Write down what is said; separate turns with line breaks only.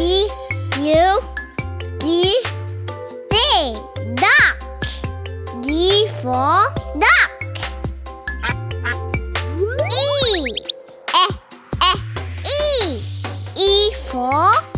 U, G, D. Duck. D for duck. E, E, E. E for